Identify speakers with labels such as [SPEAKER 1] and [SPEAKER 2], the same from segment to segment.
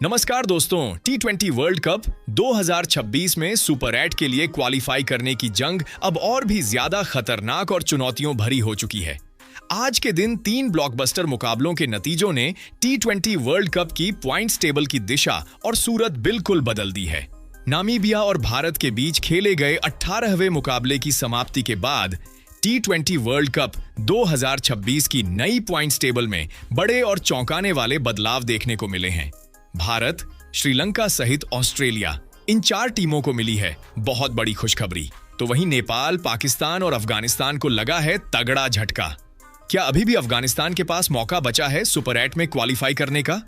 [SPEAKER 1] नमस्कार दोस्तों, T20 world cup 2026 में सुपर 8 के लिए क्वालिफाई करने की जंग अब और भी ज्यादा खतरनाक और चुनौतियों भरी हो चुकी है। आज के दिन 3 ब्लॉकबस्टर मुकाबलों के नतीजों ने T20 वर्ल्ड कप की पॉइंट्स टेबल की दिशा और सूरत बिल्कुल बदल दी है। नामीबिया और भारत के बीच खेले गए 18वें मुकाबले की समाप्ति के बाद T20 वर्ल्ड कप 2026 की नई पॉइंट्स टेबल में बड़े और चौंकाने वाले बदलाव देखने को मिले हैं। भारत, श्रीलंका सहित ऑस्ट्रेलिया, इन 4 टीमों को मिली है बहुत बड़ी खुशखबरी। तो वहीं नेपाल, पाकिस्तान और अफगानिस्तान को लगा है तगड़ा झटका। क्या अभी भी अफगानिस्तान के पास मौका बचा है सुपर 8 में क्वालिफाई करने का?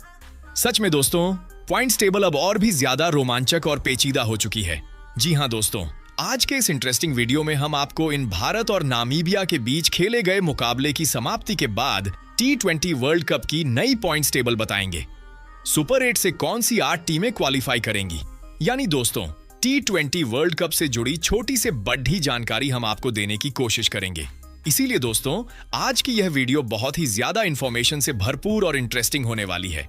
[SPEAKER 1] सच में दोस्तों, पॉइंट्स टेबल अब और भी ज्यादा रोमांचक और पेचीदा हो चुकी है। जी हां दोस्तों, आज के इस इंटरेस्टिंग वीडियो में हम आपको इन भारत और नामीबिया के बीच खेले गए मुकाबले की समाप्ति के बाद T20 वर्ल्ड कप की नई पॉइंट्स टेबल बताएंगे। सुपर 8 से कौन सी 8 टीमें क्वालिफाई करेंगी? यानी दोस्तों, T20 वर्ल्ड कप से जुड़ी छोटी से बड़ी जानकारी हम आपको देने की कोशिश करेंगे। इसीलिए दोस्तों, आज की यह वीडियो बहुत ही ज्यादा इंफॉर्मेशन से भरपूर और इंटरेस्टिंग होने वाली है।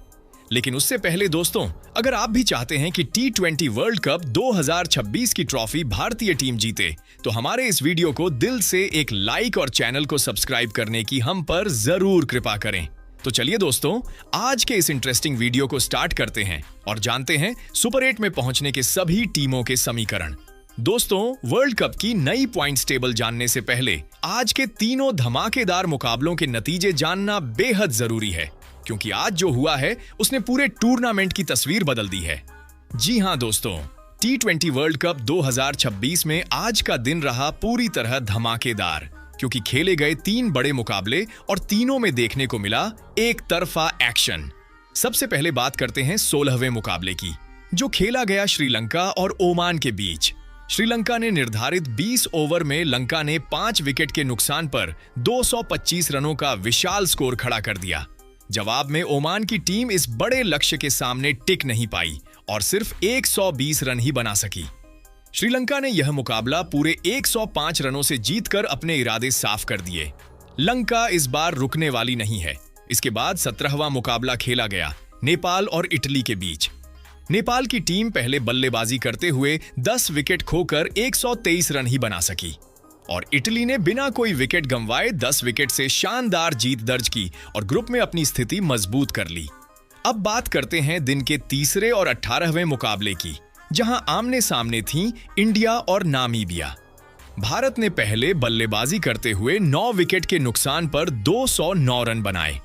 [SPEAKER 1] लेकिन उससे पहले दोस्तों, अगर आप भी चाहते हैं कि T20 वर्ल्ड कप 2026 की ट्रॉफी भारतीय टीम जीते, तो हमारे इस वीडियो को दिल से एक लाइक और चैनल को सब्सक्राइब करने की हम पर जरूर कृपा करें। तो चलिए दोस्तों, आज के इस इंटरेस्टिंग वीडियो को स्टार्ट करते हैं और जानते हैं सुपर 8 में पहुंचने के सभी टीमों के समीकरण। दोस्तों, वर्ल्ड कप की नई पॉइंट्स टेबल जानने से पहले आज के तीनों धमाकेदार मुकाबलों के नतीजे जानना बेहद जरूरी है, क्योंकि आज जो हुआ है उसने पूरे टूर्नामेंट की तस्वीर बदल दी है। जी हां दोस्तों, T20 वर्ल्ड कप 2026 में आज का दिन रहा पूरी तरह धमाकेदार, क्योंकि खेले गए 3 बड़े मुकाबले और तीनों में देखने को मिला एक तरफा एक्शन। सबसे पहले बात करते हैं 16वें मुकाबले की, जो खेला गया श्रीलंका और ओमान के बीच। श्रीलंका ने निर्धारित 20 ओवर में लंका ने 5 विकेट के नुकसान पर 225 रनों का विशाल स्कोर खड़ा कर दिया। जवाब में ओमान की टीम इस बड़े लक्ष्य के सामने टिक नहीं पाई और सिर्फ 120 रन ही बना सकी। श्रीलंका ने यह मुकाबला पूरे 105 रनों से जीतकर अपने इरादे साफ कर दिए। लंका इस बार रुकने वाली नहीं है। इसके बाद 17वां मुकाबला खेला गया नेपाल और इटली के बीच। नेपाल की टीम पहले बल्लेबाजी करते हुए 10 विकेट खोकर 123 रन ही बना सकी और इटली ने बिना कोई विकेट गंवाए 10 विकेट से शानदार जीत दर्ज की और ग्रुप में अपनी स्थिति मजबूत कर ली। अब बात करते हैं दिन के तीसरे और 18वें मुकाबले की, जहां आमने सामने थीं इंडिया और नामीबिया। भारत ने पहले बल्लेबाजी करते हुए 9 विकेट के नुकसान पर 209 रन बनाए।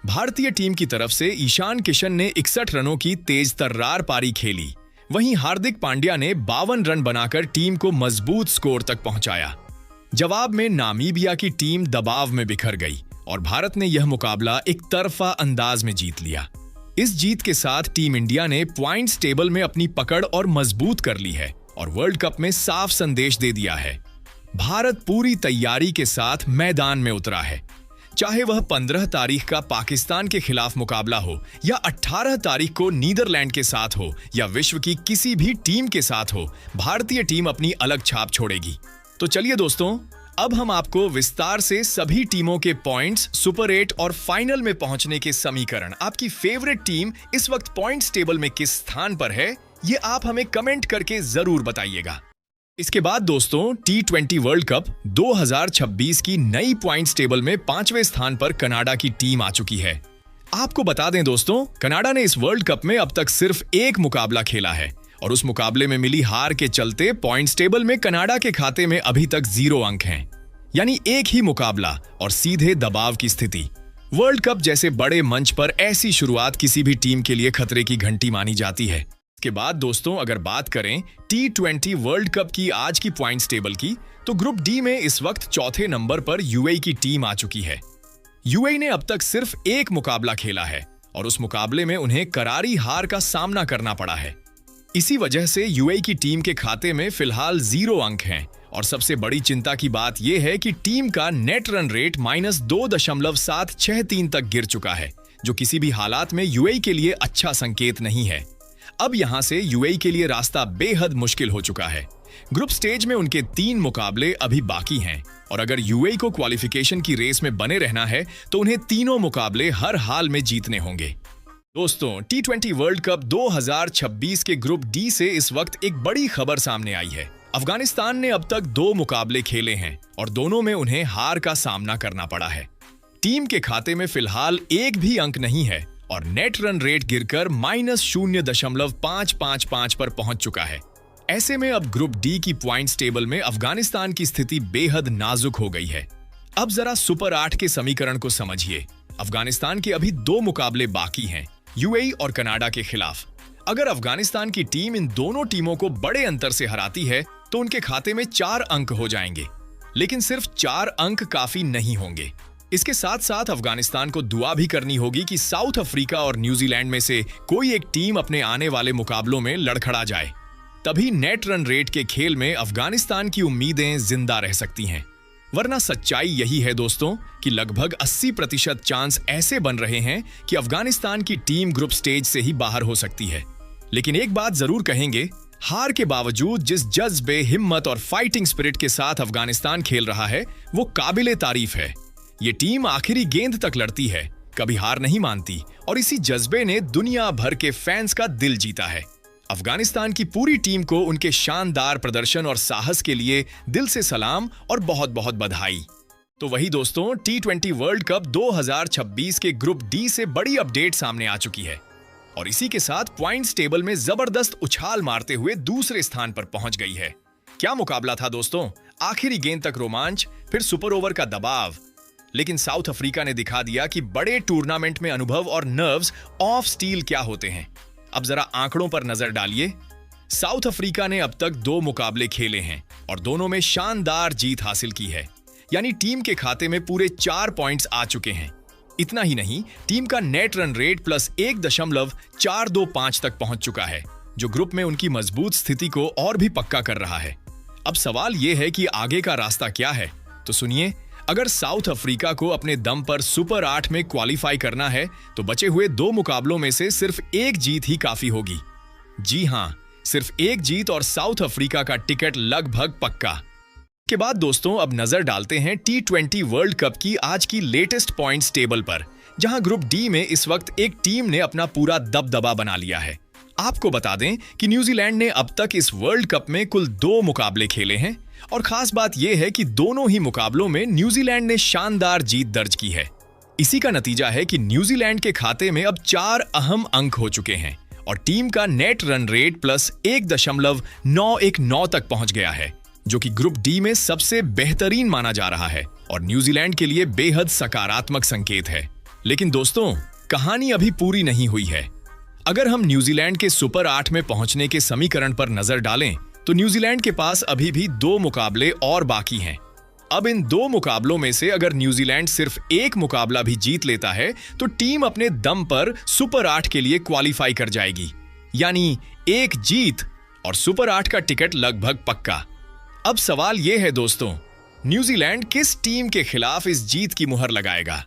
[SPEAKER 1] भारतीय टीम की तरफ से ईशान किशन ने 61 रनों की तेज तर्रार पारी खेली। वहीं हार्दिक पांड्या ने 52 रन बनाकर टीम को मजबूत स्कोर तक पहुंचाया। जवाब में नामीबिया की टीम दबाव में बिखर गई और भारत ने यह मुकाबला एक तरफा अंदाज में जीत लिया। इस जीत के साथ टीम इंडिया ने पॉइंट्स टेबल में अपनी पकड़ और मजबूत कर ली है और वर्ल्ड कप में साफ संदेश दे दिया है। भारत पूरी तैयारी के साथ मैदान में उतरा है। चाहे वह 15 तारीख का पाकिस्तान के खिलाफ मुकाबला हो या 18 तारीख को नीदरलैंड के साथ हो या विश्व की किसी भी टीम के साथ हो, भारतीय टीम अपनी अलग छाप छोड़ेगी। तो चलिए दोस्तों, अब हम आपको विस्तार से सभी टीमों के पॉइंट्स, सुपर 8 और फाइनल में पहुंचने के समीकरण, आपकी फेवरेट टीम इस वक्त पॉइंट्स टेबल में किस स्थान पर है, ये आप हमें कमेंट करके जरूर बताइएगा। इसके बाद दोस्तों, T20 वर्ल्ड कप 2026 की नई पॉइंट्स टेबल में 5वें स्थान पर कनाडा की टीम आ चुकी है। आपको बता दें दोस्तों, कनाडा ने इस वर्ल्ड कप में अब तक सिर्फ एक मुकाबला खेला है और उस मुकाबले में मिली हार के चलते पॉइंट्स टेबल में कनाडा के खाते में अभी तक 0 अंक हैं। यानी एक ही मुकाबला और सीधे दबाव की स्थिति। वर्ल्ड कप जैसे बड़े मंच पर ऐसी शुरुआत किसी भी टीम के लिए खतरे की घंटी मानी जाती है। इसके बाद दोस्तों, अगर बात करें T20 वर्ल्ड कप की आज की पॉइंट्स टेबल की, तो ग्रुप डी में इस वक्त चौथे नंबर पर यूएई की टीम आ चुकी है। यूएई ने अब तक सिर्फ एक मुकाबला खेला है और उस मुकाबले में उन्हें करारी हार का सामना करना पड़ा है। इसी वजह से यूएई की टीम के खाते में फिलहाल 0 अंक हैं और सबसे बड़ी चिंता की बात यह है कि टीम का नेट रन रेट -2.763 तक गिर चुका है, जो किसी भी हालात में यूएई के लिए अच्छा संकेत नहीं है। अब यहां से यूएई के लिए रास्ता बेहद मुश्किल हो चुका है। ग्रुप स्टेज में उनके 3 मुकाबले अभी बाकी हैं और अगर यूएई को क्वालिफिकेशन की रेस में बने रहना है तो उन्हें तीनों मुकाबले हर हाल में जीतने होंगे। दोस्तों, T20 वर्ल्ड कप 2026 के ग्रुप डी से इस वक्त एक बड़ी खबर सामने आई है। अफगानिस्तान ने अब तक 2 मुकाबले खेले हैं और दोनों में उन्हें हार का सामना करना पड़ा है। टीम के खाते में फिलहाल एक भी अंक नहीं है और नेट रन रेट गिरकर -0.555 पर पहुंच चुका है। ऐसे में अब ग्रुप डी की पॉइंट्स टेबल में अफगानिस्तान की स्थिति बेहद नाजुक हो गई है। अब जरा सुपर 8 के समीकरण को समझिए। अफगानिस्तान के अभी 2 मुकाबले बाकी हैं, यूएई और कनाडा के खिलाफ। अगर अफगानिस्तान की टीम इन दोनों टीमों को बड़े अंतर से हराती है तो उनके खाते में 4 अंक हो जाएंगे। लेकिन सिर्फ 4 अंक काफी नहीं होंगे। इसके साथ साथ अफगानिस्तान को दुआ भी करनी होगी कि साउथ अफ्रीका और न्यूजीलैंड में से कोई एक टीम अपने आने वाले मुकाबलों में लड़खड़ा जाए। तभी नेट रन रेट के खेल में अफगानिस्तान की उम्मीदें जिंदा रह सकती हैं। वरना सच्चाई यही है दोस्तों कि लगभग 80% चांस ऐसे बन रहे हैं कि अफगानिस्तान की टीम ग्रुप स्टेज से ही बाहर हो सकती है। लेकिन एक बात जरूर कहेंगे, हार के बावजूद जिस जज्बे, हिम्मत और फाइटिंग स्पिरिट के साथ अफगानिस्तान खेल रहा है वो काबिले तारीफ है। ये टीम आखिरी गेंद तक लड़ती है, कभी हार नहीं मानती और इसी जज्बे ने दुनिया भर के फैंस का दिल जीता है। अफगानिस्तान की पूरी टीम को उनके शानदार प्रदर्शन और साहस के लिए दिल से सलाम और बहुत बहुत बधाई। तो वही दोस्तों, T20 वर्ल्ड कप 2026 के ग्रुप डी से बड़ी अपडेट सामने आ चुकी है और इसी के साथ पॉइंट्स टेबल में जबरदस्त उछाल मारते हुए दूसरे स्थान पर पहुंच गई है। क्या मुकाबला था दोस्तों, आखिरी गेंद तक रोमांच, फिर सुपर ओवर का दबाव। लेकिन साउथ अफ्रीका ने दिखा दिया कि बड़े टूर्नामेंट में अनुभव और नर्व्स ऑफ स्टील क्या होते हैं। अब जरा आंकड़ों पर नजर डालिए। साउथ अफ्रीका ने अब तक 2 मुकाबले खेले हैं और दोनों में शानदार जीत हासिल की है। यानी टीम के खाते में पूरे 4 पॉइंट्स आ चुके हैं। इतना ही नहीं, टीम का नेट रन रेट +1.425 तक पहुंच चुका है, जो ग्रुप में उनकी मजबूत स्थिति को और भी पक्का कर रहा है। अब सवाल यह है कि आगे का रास्ता क्या है। तो सुनिए, अगर साउथ अफ्रीका को अपने दम पर सुपर 8 में क्वालिफाई करना है तो बचे हुए 2 मुकाबलों में से सिर्फ एक जीत ही काफी होगी। जी हां, सिर्फ एक जीत और साउथ अफ्रीका का टिकट लगभग पक्का। के बाद दोस्तों, अब नजर डालते हैं T20 वर्ल्ड कप की आज की लेटेस्ट पॉइंट्स टेबल पर, जहां ग्रुप डी में इस वक्त एक टीम ने अपना पूरा दबदबा बना लिया है। आपको बता दें कि न्यूजीलैंड ने अब तक इस वर्ल्ड कप में कुल 2 मुकाबले खेले हैं और खास बात यह है कि दोनों ही मुकाबलों में न्यूजीलैंड ने शानदार जीत दर्ज की है। इसी का नतीजा है कि न्यूजीलैंड के खाते में अब 4 अहम अंक हो चुके हैं और टीम का नेट रन रेट +1.919 तक पहुंच गया है, जो कि ग्रुप डी में सबसे बेहतरीन माना जा रहा है और न्यूजीलैंड के लिए बेहद सकारात्मक संकेत है। लेकिन दोस्तों, कहानी अभी पूरी नहीं हुई है। अगर हम न्यूजीलैंड के सुपर 8 में पहुंचने के समीकरण पर नजर डालें तो न्यूजीलैंड के पास अभी भी 2 मुकाबले और बाकी हैं। अब इन 2 मुकाबलों में से अगर न्यूजीलैंड सिर्फ एक मुकाबला भी जीत लेता है तो टीम अपने दम पर सुपर 8 के लिए क्वालिफाई कर जाएगी। यानी एक जीत और सुपर 8 का टिकट लगभग पक्का। अब सवाल यह है दोस्तों, न्यूजीलैंड किस टीम के खिलाफ इस जीत की मुहर लगाएगा?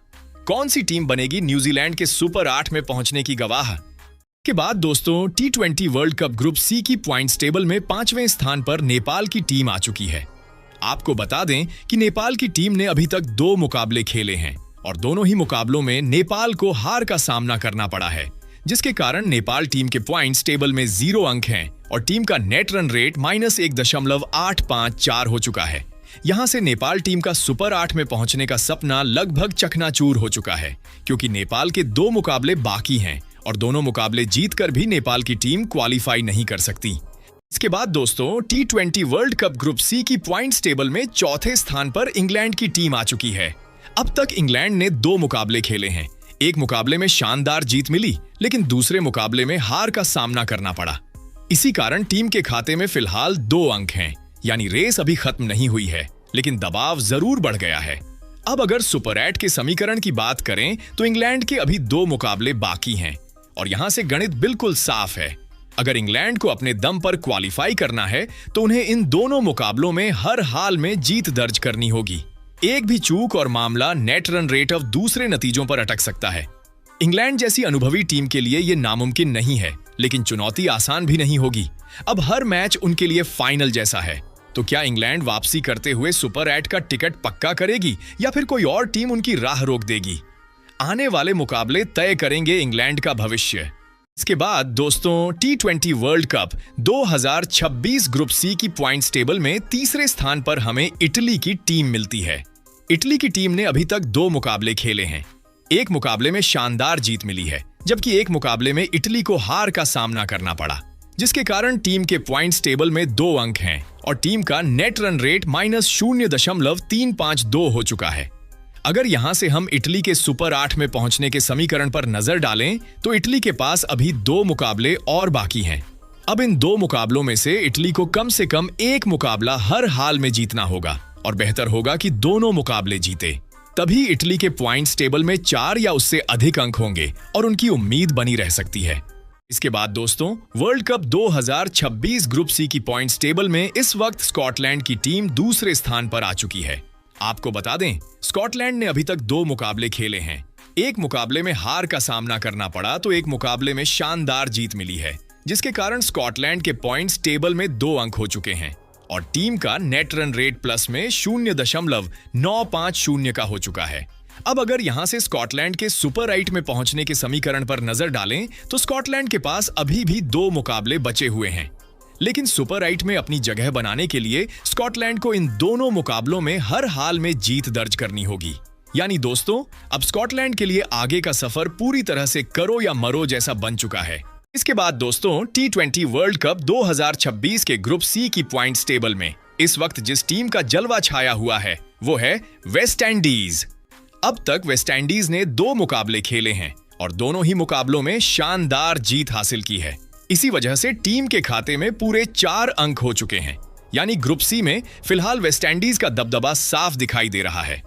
[SPEAKER 1] कौन सी टीम बनेगी न्यूजीलैंड के सुपर 8 में पहुंचने की गवाह? के बाद दोस्तों, T20 world cup group C की पॉइंट्स टेबल में 5वें स्थान पर नेपाल की टीम आ चुकी है। आपको बता दें कि नेपाल की टीम ने अभी तक 2 मुकाबले खेले हैं और दोनों ही मुकाबलों में नेपाल को हार का सामना करना पड़ा है, जिसके कारण नेपाल टीम के पॉइंट्स टेबल में 0 अंक हैं और टीम का नेट रन रेट -1.854 हो चुका है। यहां से नेपाल टीम का सुपर 8 में पहुंचने का सपना लगभग चकनाचूर हो चुका है, क्योंकि नेपाल के 2 मुकाबले बाकी हैं और दोनों मुकाबले जीतकर भी नेपाल की टीम क्वालिफाई नहीं कर सकती। इसके बाद दोस्तों, T20 world cup group C की पॉइंट्स टेबल में 4थे स्थान पर इंग्लैंड की टीम आ चुकी है। अब तक इंग्लैंड ने 2 मुकाबले खेले हैं। एक मुकाबले में शानदार जीत मिली, लेकिन दूसरे मुकाबले में हार का सामना करना पड़ा। इसी कारण टीम के खाते में फिलहाल 2 अंक हैं। यानी रेस अभी खत्म नहीं हुई है, लेकिन दबाव जरूर बढ़ गया है। अब अगर सुपर 8 के समीकरण की बात करें तो इंग्लैंड के अभी 2 मुकाबले बाकी हैं और यहां से गणित बिल्कुल साफ है। अगर इंग्लैंड को अपने दम पर क्वालिफाई करना है तो उन्हें इन दोनों मुकाबलों में हर हाल में जीत दर्ज करनी होगी। एक भी चूक और मामला नेट रन रेट ऑफ दूसरे नतीजों पर अटक सकता है। इंग्लैंड जैसी अनुभवी टीम के लिए यह नामुमकिन नहीं है, लेकिन चुनौती आसान भी नहीं होगी। अब हर मैच उनके लिए फाइनल जैसा है। तो क्या इंग्लैंड वापसी करते हुए सुपर 8 का टिकट पक्का करेगी या फिर कोई और टीम उनकी राह रोक देगी? आने वाले मुकाबले तय करेंगे इंग्लैंड का भविष्य। इसके बाद दोस्तों T20 world cup 2026 group C की पॉइंट्स टेबल में तीसरे स्थान पर हमें इटली की टीम मिलती है। इटली की टीम ने अभी तक 2 मुकाबले खेले हैं। एक मुकाबले में शानदार जीत मिली है, जबकि एक मुकाबले में इटली को हार का सामना करना पड़ा, जिसके कारण टीम के पॉइंट्स टेबल में 2 अंक हैं और टीम का नेट रन रेट -0.352 हो चुका है। अगर यहां से हम इटली के सुपर 8 में पहुंचने के समीकरण पर नजर डालें तो इटली के पास अभी 2 मुकाबले और बाकी हैं। अब इन 2 मुकाबलों में से इटली को कम से कम एक मुकाबला हर हाल में जीतना होगा और बेहतर होगा कि दोनों मुकाबले जीते, तभी इटली के पॉइंट्स टेबल में 4 या उससे अधिक अंक होंगे और उनकी उम्मीद बनी रह सकती है। इसके बाद दोस्तों वर्ल्ड कप 2026 ग्रुप सी की पॉइंट्स टेबल में इस वक्त स्कॉटलैंड की टीम दूसरे स्थान पर आ चुकी है। आपको बता दें, स्कॉटलैंड ने अभी तक 2 मुकाबले खेले हैं। एक मुकाबले में हार का सामना करना पड़ा तो एक मुकाबले में शानदार जीत मिली है, जिसके कारण स्कॉटलैंड के पॉइंट्स टेबल में 2 अंक हो चुके हैं और टीम का नेट रन रेट प्लस में 0.950 का हो चुका है। अब अगर यहां से स्कॉटलैंड के सुपर 8 में पहुंचने के समीकरण पर नजर डालें तो स्कॉटलैंड के पास अभी भी 2 मुकाबले बचे हुए हैं, लेकिन सुपर 8 में अपनी जगह बनाने के लिए स्कॉटलैंड को इन दोनों मुकाबलों में हर हाल में जीत दर्ज करनी होगी। यानी दोस्तों अब स्कॉटलैंड के लिए आगे का सफर पूरी तरह से करो या मरो जैसा बन चुका है। इसके बाद दोस्तों T20 वर्ल्ड कप 2026 के ग्रुप सी की पॉइंट्स टेबल में इस वक्त जिस टीम का जलवा छाया हुआ है वो है वेस्ट इंडीज। अब तक वेस्ट इंडीज ने 2 मुकाबले खेले हैं और दोनों ही मुकाबलों में शानदार जीत हासिल की है। इसी वजह से टीम के खाते में पूरे 4 अंक हो चुके हैं। यानी ग्रुप सी में फिलहाल वेस्ट इंडीज का दबदबा साफ दिखाई दे रहा है।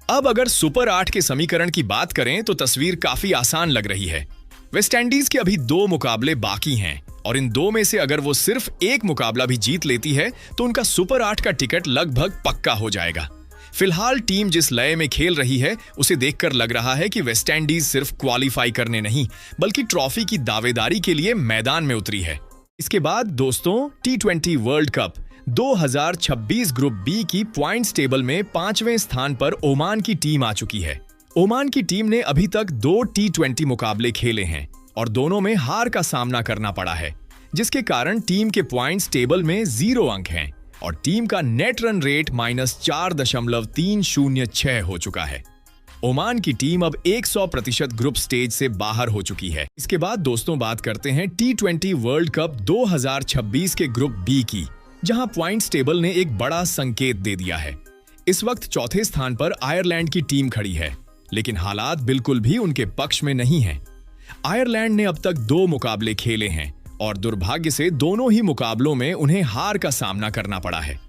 [SPEAKER 1] अब अगर सुपर 8 के समीकरण की बात करें तो तस्वीर काफी आसान लग रही है। वेस्ट इंडीज के अभी 2 मुकाबले बाकी हैं और इन 2 में से अगर वो सिर्फ एक मुकाबला भी जीत लेती है तो उनका सुपर 8 का टिकट लगभग पक्का हो जाएगा। फिलहाल टीम जिस लय में खेल रही है उसे देखकर लग रहा है कि वेस्ट इंडीज सिर्फ क्वालिफाई करने नहीं बल्कि ट्रॉफी की दावेदारी के लिए मैदान में उतरी है। इसके बाद दोस्तों T20 world cup 2026 group B की पॉइंट्स टेबल में 5वें स्थान पर ओमान की टीम आ चुकी है। ओमान की टीम ने अभी तक 2 T20 मुकाबले खेले हैं और दोनों में हार का सामना करना पड़ा है, जिसके कारण टीम के पॉइंट्स टेबल में 0 अंक हैं और टीम का नेट रन रेट -4.306 हो चुका है। ओमान की टीम अब 100% ग्रुप स्टेज से बाहर हो चुकी है। इसके बाद दोस्तों बात करते हैं T20 वर्ल्ड कप 2026 के ग्रुप बी की, जहां पॉइंट्स टेबल ने एक बड़ा संकेत दे दिया है। इस वक्त चौथे स्थान पर आयरलैंड की टीम खड़ी है, लेकिन हालात बिल्कुल भी उनके पक्ष में नहीं है। आयरलैंड ने अब तक 2 मुकाबले खेले हैं और दुर्भाग्य से दोनों ही मुकाबलों में उन्हें हार का सामना करना पड़ा है।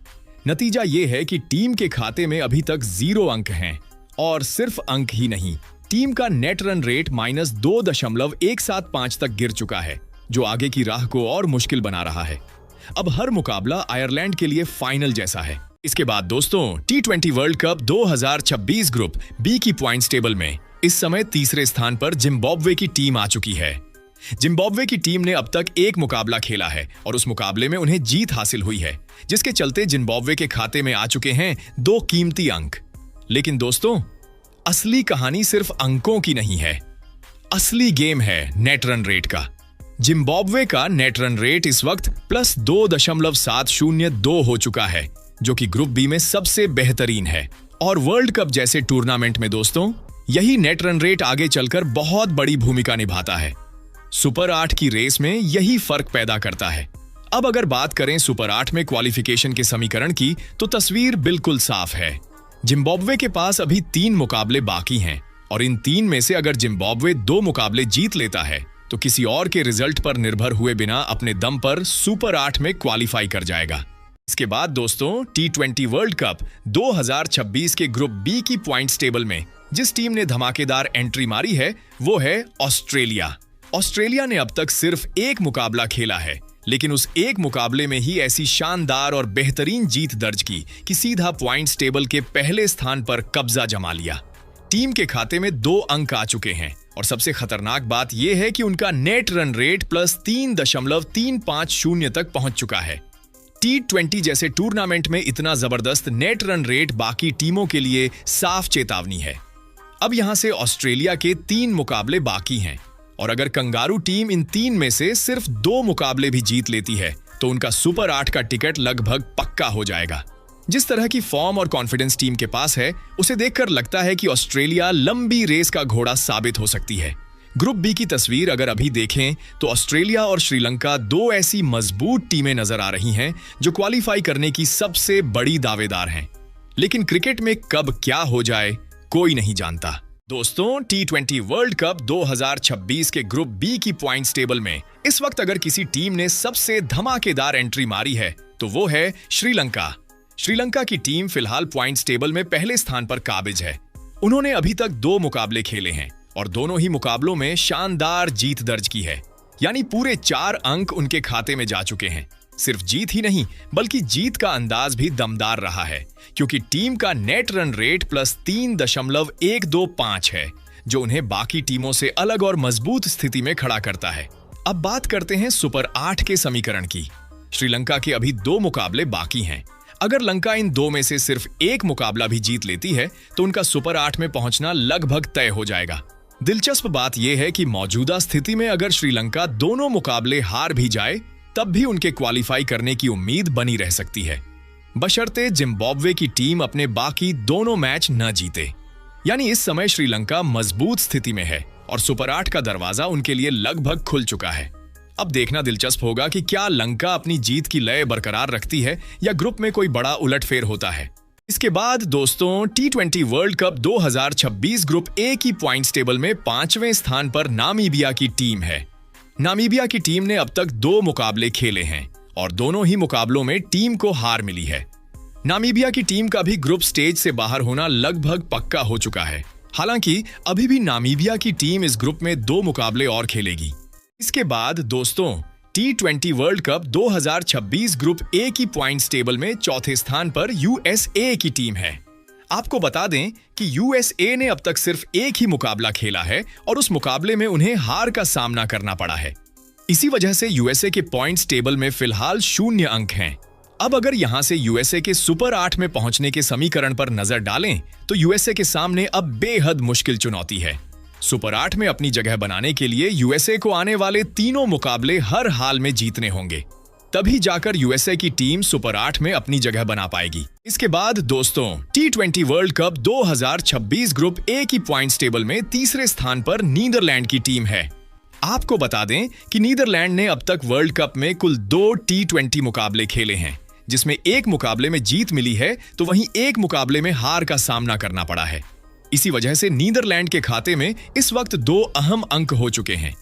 [SPEAKER 1] नतीजा यह है कि टीम के खाते में अभी तक 0 अंक हैं और सिर्फ अंक ही नहीं, टीम का नेट रन रेट -2.175 तक गिर चुका है, जो आगे की राह को और मुश्किल बना रहा है। अब हर मुकाबला आयरलैंड के लिए फाइनल जैसा है। इसके बाद दोस्तों T20 world cup 2026 group B की पॉइंट्स टेबल में इस समय तीसरे स्थान पर जिम्बाब्वे की टीम आ चुकी है। जिम्बाब्वे की टीम ने अब तक एक मुकाबला खेला है और उस मुकाबले में उन्हें जीत हासिल हुई है, जिसके चलते जिम्बाब्वे के खाते में आ चुके हैं 2 कीमती अंक। लेकिन दोस्तों असली कहानी सिर्फ अंकों की नहीं है, असली गेम है नेट रन रेट का। जिम्बाब्वे का नेट रन रेट इस वक्त +2.702 हो चुका है, जो कि ग्रुप बी में सबसे बेहतरीन है। और वर्ल्ड कप जैसे टूर्नामेंट में दोस्तों यही नेट रन रेट आगे चलकर बहुत बड़ी भूमिका निभाता है। सुपर 8 की रेस में यही फर्क पैदा करता है। अब अगर बात करें सुपर 8 में क्वालिफिकेशन के समीकरण की तो तस्वीर बिल्कुल साफ है। जिम्बाब्वे के पास अभी 3 मुकाबले बाकी हैं और इन 3 में से अगर जिम्बाब्वे 2 मुकाबले जीत लेता है तो किसी और के रिजल्ट पर निर्भर हुए बिना अपने दम पर सुपर 8 में क्वालिफाई कर जाएगा। इसके बाद दोस्तों T20 वर्ल्ड कप 2026 के ग्रुप बी की पॉइंट्स टेबल में जिस टीम ने धमाकेदार एंट्री मारी है वो है ऑस्ट्रेलिया। ऑस्ट्रेलिया ने अब तक सिर्फ एक मुकाबला खेला है, लेकिन उस एक मुकाबले में ही ऐसी शानदार और बेहतरीन जीत दर्ज की कि सीधा पॉइंट्स टेबल के पहले स्थान पर कब्जा जमा लिया। टीम के खाते में 2 अंक आ चुके हैं और सबसे खतरनाक बात यह है कि उनका नेट रन रेट +3.350 तक पहुंच चुका है। T20 जैसे टूर्नामेंट में इतना जबरदस्त नेट रन रेट बाकी टीमों के लिए साफ चेतावनी है। अब यहां से ऑस्ट्रेलिया के 3 मुकाबले बाकी हैं और अगर कंगारू टीम इन 3 में से सिर्फ 2 मुकाबले भी जीत लेती है तो उनका सुपर 8 का टिकट लगभग पक्का हो जाएगा। जिस तरह की फॉर्म और कॉन्फिडेंस टीम के पास है उसे देखकर लगता है कि ऑस्ट्रेलिया लंबी रेस का घोड़ा साबित हो सकती है। ग्रुप बी की तस्वीर अगर अभी देखें तो ऑस्ट्रेलिया और श्रीलंका 2 ऐसी मजबूत टीमें नजर आ रही हैं जो क्वालिफाई करने की सबसे बड़ी दावेदार हैं। लेकिन क्रिकेट में कब क्या हो जाए कोई नहीं जानता। दोस्तों, T20 वर्ल्ड कप 2026 के ग्रुप बी की पॉइंट्स टेबल में इस वक्त अगर किसी टीम ने सबसे धमाकेदार एंट्री मारी है तो वो है श्रीलंका। श्रीलंका की टीम फिलहाल पॉइंट्स टेबल में पहले स्थान पर काबिज है। उन्होंने अभी तक 2 मुकाबले खेले हैं और दोनों ही मुकाबलों में शानदार जीत दर्ज की है, यानी पूरे 4 अंक उनके खाते में जा चुके हैं। सिर्फ जीत ही नहीं बल्कि जीत का अंदाज भी दमदार रहा है, क्योंकि टीम का नेट रन रेट प्लस 3.125 है, जो उन्हें बाकी टीमों से अलग और मजबूत स्थिति में खड़ा करता है। अब बात करते हैं सुपर 8 के समीकरण की। श्रीलंका के अभी 2 मुकाबले बाकी हैं। अगर लंका इन 2 में से सिर्फ 1 मुकाबला भी जीत लेती है तो उनका सुपर 8 में पहुंचना लगभग तय हो जाएगा। दिलचस्प बात यह है कि मौजूदा स्थिति में अगर श्रीलंका दोनों मुकाबले हार भी जाए तब भी उनके क्वालिफाई करने की उम्मीद बनी रह सकती है, बशर्ते जिम्बाब्वे की टीम अपने बाकी दोनों मैच न जीते। यानी इस समय श्रीलंका मजबूत स्थिति में है और सुपर 8 का दरवाजा उनके लिए लगभग खुल चुका है। अब देखना दिलचस्प होगा कि क्या लंका अपनी जीत की लय बरकरार रखती है या ग्रुप में कोई बड़ा उलटफेर होता है। इसके बाद दोस्तों, T20 world cup 2026 group A की पॉइंट्स टेबल में 5वें स्थान पर नामीबिया की टीम है। नामीबिया की टीम ने अब तक 2 मुकाबले खेले हैं और दोनों ही मुकाबलों में टीम को हार मिली है। नामीबिया की टीम का भी ग्रुप स्टेज से बाहर होना लगभग पक्का हो चुका है। हालांकि अभी भी नामीबिया की टीम इस ग्रुप में 2 मुकाबले और खेलेगी। इसके बाद दोस्तों, T20 world cup 2026 group A की पॉइंट्स टेबल में 4थे स्थान पर यूएसए की टीम है। आपको बता दें कि यूएसए ने अब तक सिर्फ 1 ही मुकाबला खेला है और उस मुकाबले में उन्हें हार का सामना करना पड़ा है। इसी वजह से यूएसए के पॉइंट्स टेबल में फिलहाल 0 अंक हैं। अब अगर यहां से यूएसए के सुपर 8 में पहुंचने के समीकरण पर नजर डालें तो यूएसए के सामने अब बेहद मुश्किल चुनौती है। सुपर 8 में अपनी जगह बनाने के लिए यूएसए को आने वाले 3 मुकाबले हर हाल में जीतने होंगे, तभी जाकर यूएसए की टीम सुपर 8 में अपनी जगह बना पाएगी। इसके बाद दोस्तों, T20 world cup 2026 group A की पॉइंट्स टेबल में 3रे स्थान पर नीदरलैंड की टीम है। आपको बता दें कि नीदरलैंड ने अब तक वर्ल्ड कप में कुल 2 T20 मुकाबले खेले हैं, जिसमें 1 मुकाबले में जीत मिली है तो वहीं 1 मुकाबले में हार का सामना करना पड़ा है। इसी वजह से नीदरलैंड के खाते में इस वक्त 2 अहम अंक हो चुके हैं।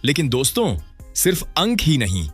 [SPEAKER 1] लेकिन दोस्तों, सिर्फ अंक ही नहीं,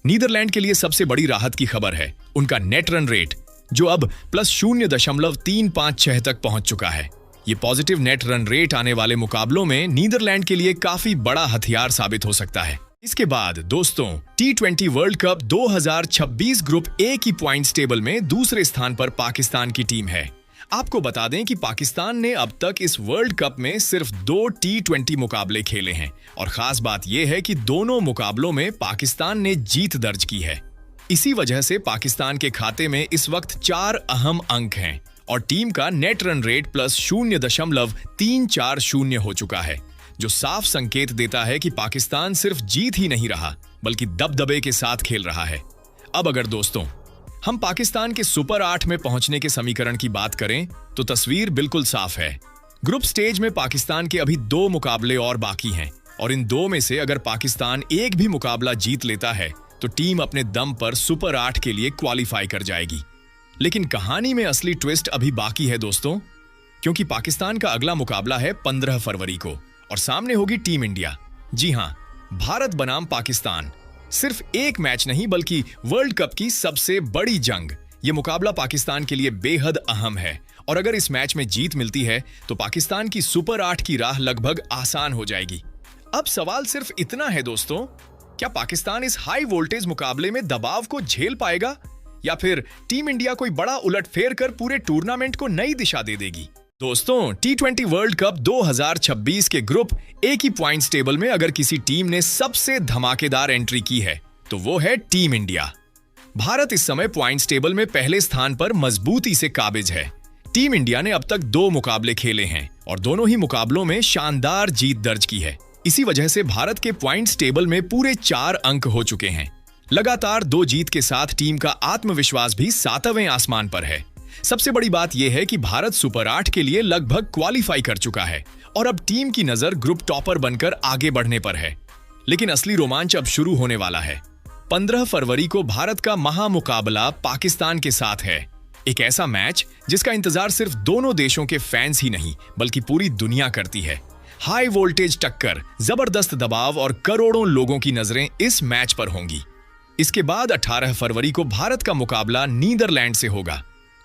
[SPEAKER 1] नीदरलैंड के लिए सबसे बड़ी राहत की खबर है उनका नेट रन रेट, जो अब प्लस 0.356 तक पहुंच चुका है। ये पॉजिटिव नेट रन रेट आने वाले मुकाबलों में नीदरलैंड के लिए काफी बड़ा हथियार साबित हो सकता है। इसके बाद दोस्तों, T20 world cup 2026 group A की पॉइंट्स टेबल में 2रे स्थान पर पाकिस्तान की टीम है। आपको बता दें कि पाकिस्तान ने अब तक इस वर्ल्ड कप में सिर्फ 2 T20 मुकाबले खेले हैं और खास बात यह है कि दोनों मुकाबलों में पाकिस्तान ने जीत दर्ज की है। इसी वजह से पाकिस्तान के खाते में इस वक्त 4 अहम अंक हैं और टीम का नेट रन रेट प्लस 0.340 हो चुका है, जो साफ संकेत देता है कि पाकिस्तान सिर्फ जीत ही नहीं रहा बल्कि दबदबे के साथ खेल रहा है। अब अगर दोस्तों हम पाकिस्तान के सुपर 8 में पहुंचने के समीकरण की बात करें तो तस्वीर बिल्कुल साफ है। ग्रुप स्टेज में पाकिस्तान के अभी 2 मुकाबले और बाकी हैं और इन 2 में से अगर पाकिस्तान एक भी मुकाबला जीत लेता है तो टीम अपने दम पर सुपर 8 के लिए क्वालिफाई कर जाएगी। लेकिन कहानी में असली ट्विस्ट अभी बाकी है दोस्तों, क्योंकि पाकिस्तान का अगला मुकाबला है 15 फरवरी को और सामने होगी टीम इंडिया। जी हां, भारत बनाम पाकिस्तान। सिर्फ एक मैच नहीं बल्कि वर्ल्ड कप की सबसे बड़ी जंग। ये मुकाबला पाकिस्तान के लिए बेहद अहम है और अगर इस मैच में जीत मिलती है तो पाकिस्तान की सुपर 8 की राह लगभग आसान हो जाएगी। अब सवाल सिर्फ इतना है दोस्तों, क्या पाकिस्तान इस हाई वोल्टेज मुकाबले में दबाव को झेल पाएगा या फिर टीम इंडिया कोई बड़ा उलटफेर कर पूरे टूर्नामेंट को नई दिशा दे देगी? दोस्तों, T20 वर्ल्ड कप 2026 के ग्रुप ए की पॉइंट्स टेबल में अगर किसी टीम ने सबसे धमाकेदार एंट्री की है तो वो है टीम इंडिया। भारत इस समय पॉइंट्स टेबल में पहले स्थान पर मजबूती से काबिज है। टीम इंडिया ने अब तक 2 मुकाबले खेले हैं और दोनों ही मुकाबलों में शानदार जीत दर्ज की है। इसी वजह से भारत के पॉइंट्स टेबल में पूरे 4 अंक हो चुके हैं। लगातार 2 जीत के साथ टीम का आत्मविश्वास भी 7वें आसमान पर है। सबसे बड़ी बात यह है कि भारत सुपर 8 के लिए लगभग क्वालिफाई कर चुका है और अब टीम की नजर ग्रुप टॉपर बनकर आगे बढ़ने पर है। लेकिन असली रोमांच अब शुरू होने वाला है। 15 फरवरी को भारत का महामुकाबला पाकिस्तान के साथ है। एक ऐसा मैच जिसका इंतजार सिर्फ दोनों देशों के फैंस ही नहीं बल्कि पूरी दुनिया करती है। हाई वोल्टेज टक्कर, जबरदस्त दबाव और करोड़ों लोगों की नजरें इस मैच पर होंगी। इसके बाद 18 फरवरी को भारत का मुकाबला नीदरलैंड से होगा।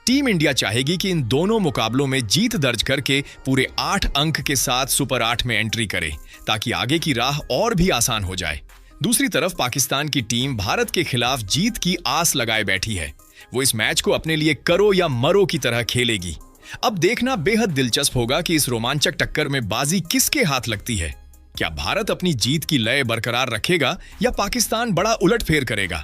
[SPEAKER 1] टीम इंडिया चाहेगी कि इन दोनों मुकाबलों में जीत दर्ज करके पूरे 8 अंक के साथ सुपर 8 में एंट्री करे ताकि आगे की राह और भी आसान हो जाए। दूसरी तरफ पाकिस्तान की टीम भारत के खिलाफ जीत की आस लगाए बैठी है। वो इस मैच को अपने लिए करो या मरो की तरह खेलेगी। अब देखना बेहद दिलचस्प होगा कि इस रोमांचक टक्कर में बाजी किसके हाथ लगती है। क्या भारत अपनी जीत की लय बरकरार रखेगा या पाकिस्तान बड़ा उलटफेर करेगा?